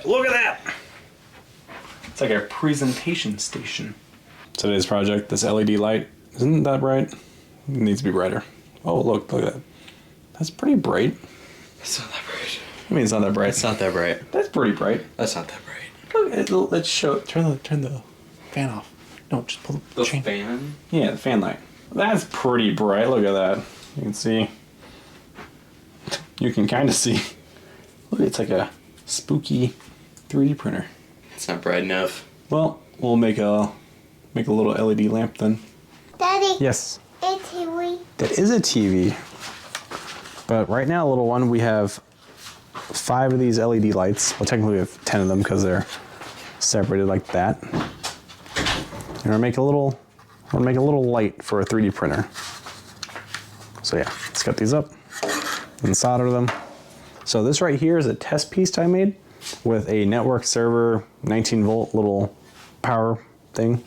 Look at that! It's like a presentation station. Today's project, this LED light, isn't that bright? It needs to be brighter. Oh, look at that. That's pretty bright. It's not that bright. I mean, it's not that bright. It's not that bright. That's pretty bright. That's not that bright. Look, let's show. Turn the fan off. No, just pull The chain. fan? Yeah, the fan light. That's pretty bright. Look at that. You can see. You can kind of see. Look, it's like a spooky 3D printer. It's not bright enough. Well, we'll make a little LED lamp then. Daddy. Yes. A TV. That is a TV. But right now, little one, we have 5 of these LED lights. Well, technically we have 10 of them because they're separated like that. And we'll make a little light for a 3D printer. So yeah, let's cut these up and solder them. So this right here is a test piece I made with a network server 19 volt little power thing.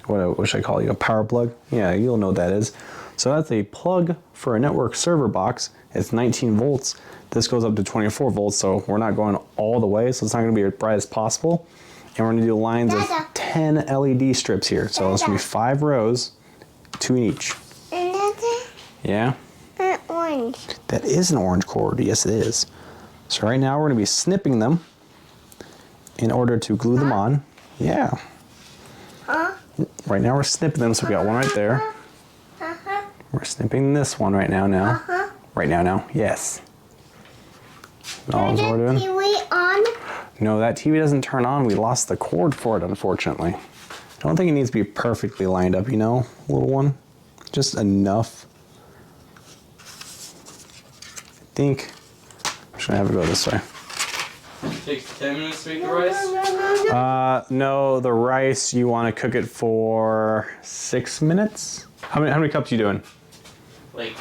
What should I call you? A power plug? Yeah, you'll know what that is. So that's a plug for a network server box. It's 19 volts. This goes up to 24 volts, so we're not going all the way, so it's not going to be as bright as possible. And we're going to do lines of 10 LED strips here. So it's going to be 5 rows, 2 in each. Another Yeah? orange. That is an orange cord. Yes, it is. So right now we're going to be snipping them in order to glue them on. Yeah. Huh? Right now we're snipping them, so we got one right there. We're snipping this one right now. Right now. Yes. All Is we're doing. TV on? No, that TV doesn't turn on. We lost the cord for it, unfortunately. I don't think it needs to be perfectly lined up, you know, little one. Just enough. I think I'm just gonna have it go this way. It takes 10 minutes to make the rice? No, the rice, you want to cook it for 6 minutes? How many cups you doing? Like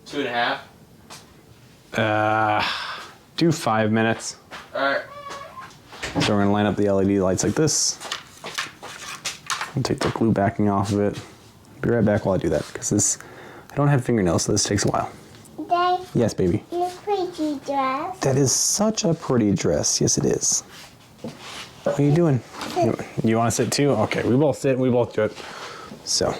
2.5. Do 5 minutes. Alright. So we're gonna line up the LED lights like this. And take the glue backing off of it. Be right back while I do that, because I don't have fingernails, so this takes a while. Dad, Yes, baby. look pretty dress. That is such a pretty dress. Yes, it is. What are you doing? You want to sit too? Okay, we both sit and we both do it. So.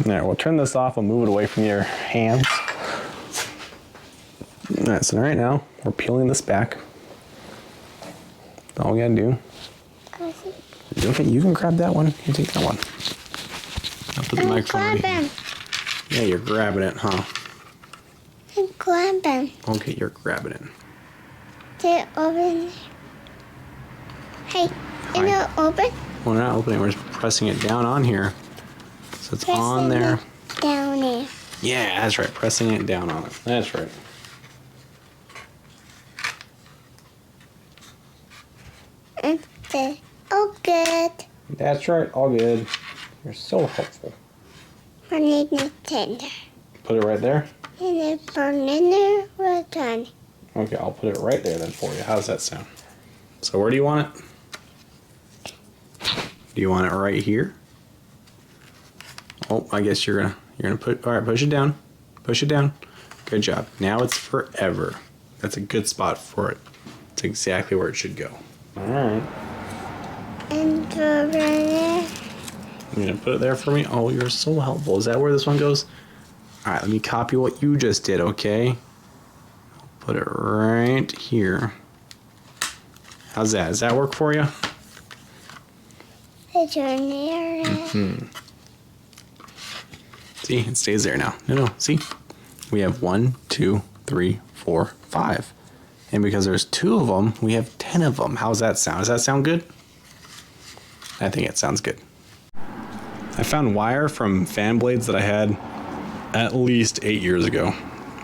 All right, we'll turn this off and move it away from your hands. All right, so right now we're peeling this back. That's all we gotta do. Okay, you can grab that one. You take that one. I'll put the microphone right here. Yeah, you're grabbing it, huh? I'm grabbing. Okay, you're grabbing it. They're open. Hey, Hi. is it open? Well, we're not opening, we're just pressing it down on here. So it's on there. Down there. Yeah, that's right, pressing it down on it. That's right. And the, oh, good. That's right, all good. You're so helpful. I need the tender. Put it right there? And then banana return. Okay, I'll put it right there then for you. How's that sound? So where do you want it? Do you want it right here? Oh, I guess you're gonna put, all right, push it down. Push it down. Good job. Now it's forever. That's a good spot for it. It's exactly where it should go. All right. And the banana. You're gonna put it there for me? Oh, you're so helpful. Is that where this one goes? All right, let me copy what you just did, okay? Put it right here. How's that? Does that work for you? It's on there. See, it stays there now. No, see? We have 1, 2, 3, 4, 5. And because there's 2 of them, we have 10 of them. How's that sound? Does that sound good? I think it sounds good. I found wire from fan blades that I had at least 8 years ago.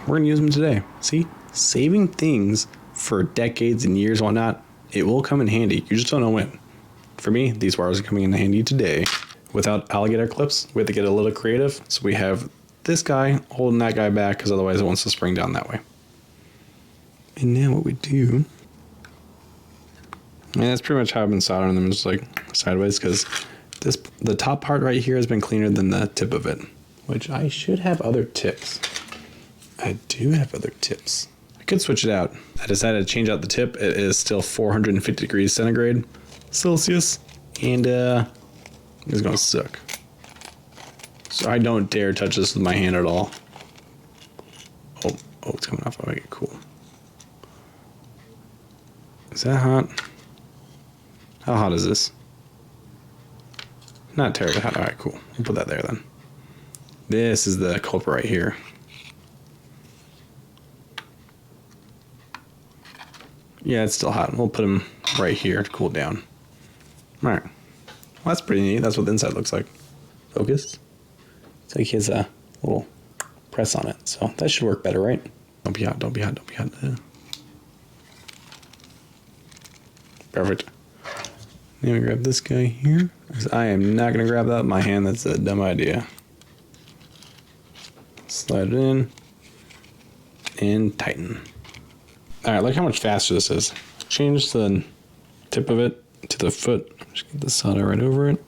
We're gonna use them today. See? Saving things for decades and years and whatnot, it will come in handy. You just don't know when. For me, these wires are coming in handy today. Without alligator clips, we have to get a little creative. So we have this guy holding that guy back because otherwise it wants to spring down that way. And now what we do, and that's pretty much how I've been soldering them, just like sideways, because the top part right here has been cleaner than the tip of it. which I should have other tips. I do have other tips. I could switch it out. I decided to change out the tip. It is still 450 degrees centigrade Celsius, and it's gonna suck. So I don't dare touch this with my hand at all. Oh, it's coming off. Okay, cool. Is that hot? How hot is this? Not terribly hot. All right, cool. We'll put that there then. This is the culprit right here. Yeah, it's still hot. We'll put him right here to cool down. All right. Well, that's pretty neat. That's what the inside looks like. Focus. It's like he has a little press on it. So that should work better, right? Don't be hot. Don't be hot. Don't be hot. Perfect. Let me grab this guy here. I am not going to grab that with my hand. That's a dumb idea. Slide it in. And tighten. Alright, look how much faster this is. Change the tip of it to the foot. Just get the solder right over it.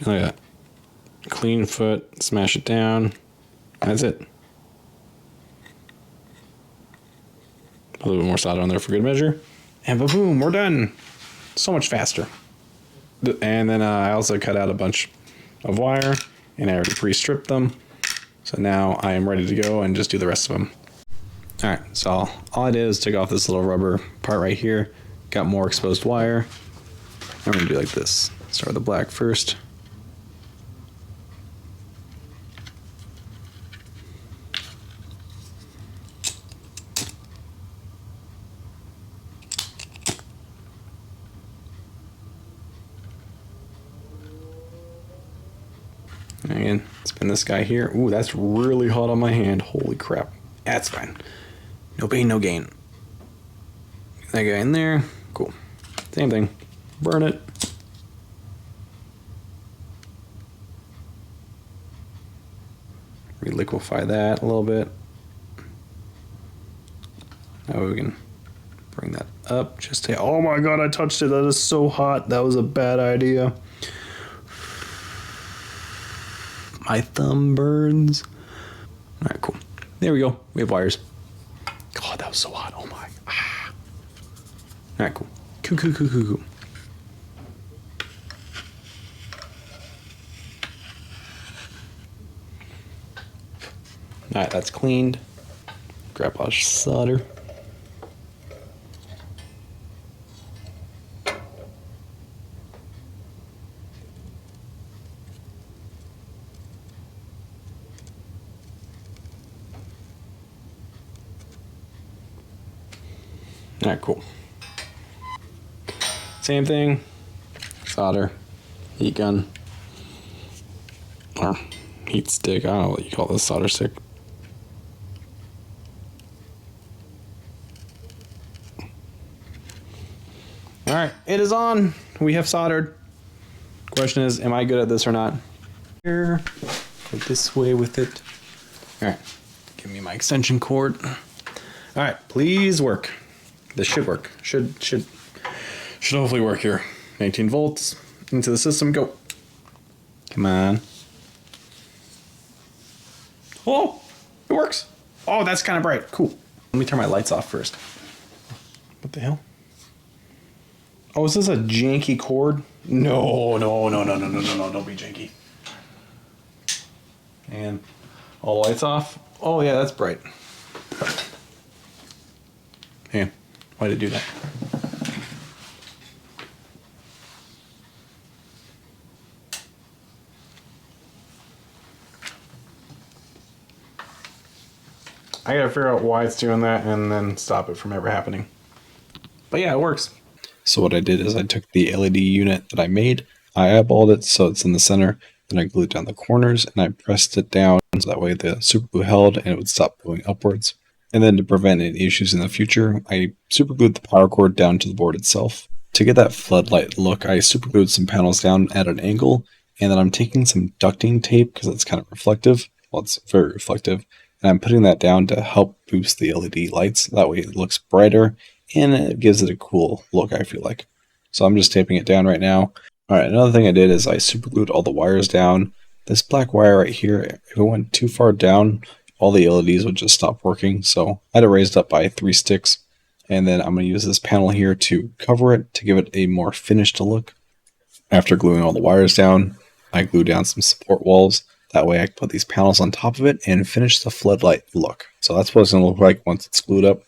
Look at that. Clean foot. Smash it down. That's it. A little bit more solder on there for good measure. And boom, we're done. So much faster. And then I also cut out a bunch of wire, and I already pre-stripped them. So now I am ready to go and just do the rest of them. All right, so all I did is take off this little rubber part right here, got more exposed wire. I'm gonna do like this. Start with the black first. Again, spin this guy here. Ooh, that's really hot on my hand. Holy crap. That's fine. No pain, no gain. That guy in there. Cool. Same thing. Burn it. Reliquify that a little bit. Now we can bring that up. Just to, oh my god, I touched it. That is so hot. That was a bad idea. My thumb burns. All right, cool. There we go. We have wires. God, that was so hot. Oh my. Ah. All right, cool. Cool. All right, that's cleaned. Grab our solder. All right, cool. Same thing. Solder, heat gun, or heat stick. I don't know what you call this, solder stick. All right, it is on. We have soldered. Question is, am I good at this or not? Here, go this way with it. All right, give me my extension cord. All right, please work. This should work. Should hopefully work here. 19 volts into the system. Go. Come on. Oh, it works. Oh, that's kind of bright. Cool. Let me turn my lights off first. What the hell? Oh, is this a janky cord? No. Don't be janky. And all the lights off. Oh yeah, that's bright. Man. Why did it do that? I gotta figure out why it's doing that and then stop it from ever happening. But yeah, it works. So what I did is I took the LED unit that I made, I eyeballed it so it's in the center, then I glued down the corners and I pressed it down so that way the super glue held and it would stop going upwards. And then to prevent any issues in the future, I superglued the power cord down to the board itself. To get that floodlight look, I superglued some panels down at an angle, and then I'm taking some ducting tape because it's kind of reflective. Well, it's very reflective. And I'm putting that down to help boost the LED lights. That way it looks brighter, and it gives it a cool look, I feel like. So I'm just taping it down right now. All right, another thing I did is I super glued all the wires down. This black wire right here, if it went too far down, all the LEDs would just stop working. So I had it raised up by 3 sticks. And then I'm going to use this panel here to cover it to give it a more finished look. After gluing all the wires down, I glued down some support walls. That way I can put these panels on top of it and finish the floodlight look. So that's what it's going to look like once it's glued up.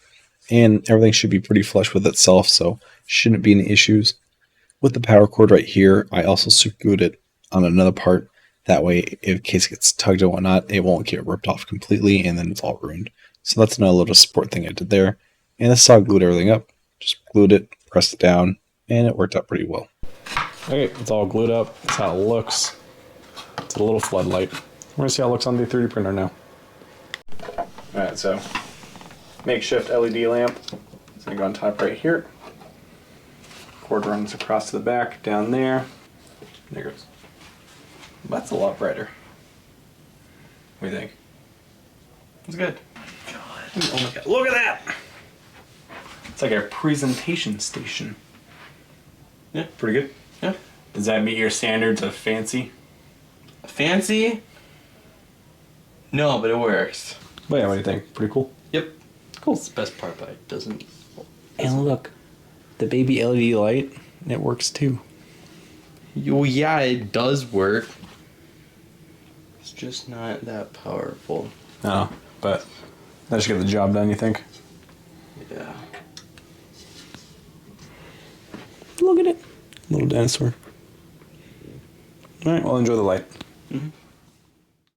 And everything should be pretty flush with itself, so shouldn't be any issues. With the power cord right here, I also super glued it on another part. That way, in case it gets tugged and whatnot, it won't get ripped off completely and then it's all ruined. So that's another little support thing I did there. And this is how I glued everything up. Just glued it, pressed it down, and it worked out pretty well. Okay, it's all glued up. That's how it looks. It's a little floodlight. We're gonna see how it looks on the 3D printer now. Alright, so makeshift LED lamp. It's gonna go on top right here. Cord runs across to the back, down there. There it goes. That's a lot brighter. What do you think? It's good. Oh my god, look at that! It's like a presentation station. Yeah. Pretty good. Yeah. Does that meet your standards of fancy? Fancy? No, but it works. But yeah, what do you think? Pretty cool. Yep. Cool. It's the best part, but it doesn't. And look, the baby LED light, it works too. Well, yeah, it does work. It's just not that powerful. No, but that should get the job done, you think? Yeah. Look at it. Little dinosaur. Alright, well, enjoy the light. Mm-hmm.